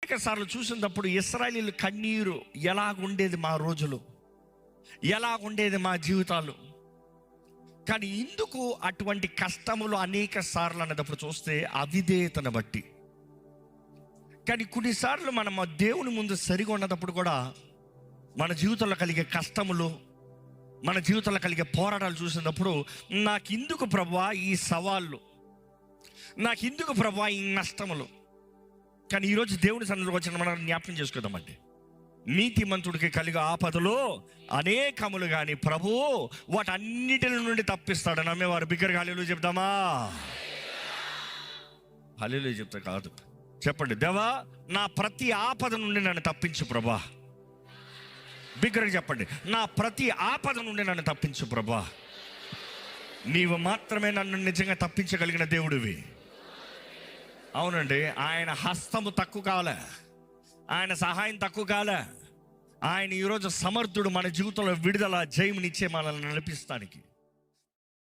అనేక సార్లు చూసినప్పుడు ఇశ్రాయేలీయుల కన్నీరు ఎలాగుండేది మా రోజులు, ఎలాగుండేది మా జీవితాలు. కానీ ఎందుకు అటువంటి కష్టములు అనేక సార్లు అనేటప్పుడు చూస్తే అవిధేయతను బట్టి. కానీ కొన్నిసార్లు మనం దేవుని ముందు సరిగా ఉన్నప్పుడు కూడా మన జీవితంలో కలిగే కష్టములు, మన జీవితంలో కలిగే పోరాటాలు చూసినప్పుడు నాకెందుకు ప్రభువా ఈ సవాళ్ళు, నాకెందుకు ప్రభువా ఈ నష్టములు. కానీ ఈరోజు దేవుని సన్నిధిలోకి వచ్చిన మనం జ్ఞాపకం చేసుకుందామండి. నీతిమంతుడికి కలిగే ఆపదలో అనేకములు కానీ ప్రభువు వాటన్నిటి నుండి తప్పిస్తాడు. నమ్మేవారు బిగ్గరగా హల్లెలూయా చెప్తామా? హల్లెలూయా చెప్తా కాదు, చెప్పండి. దేవా, నా ప్రతి ఆపద నుండి నన్ను తప్పించు ప్రభా. బిగ్గరగా చెప్పండి, నా ప్రతి ఆపద నుండి నన్ను తప్పించు ప్రభా. నీవు మాత్రమే నన్ను నిజంగా తప్పించగలిగిన దేవుడివి. అవునండి, ఆయన హస్తము తక్కువ కాలే, ఆయన సహాయం తక్కువ కాలే. ఆయన ఈరోజు సమర్థుడు మన జీవితంలో విడుదల జయమునిచ్చే మనల్ని నడిపిస్తానికి.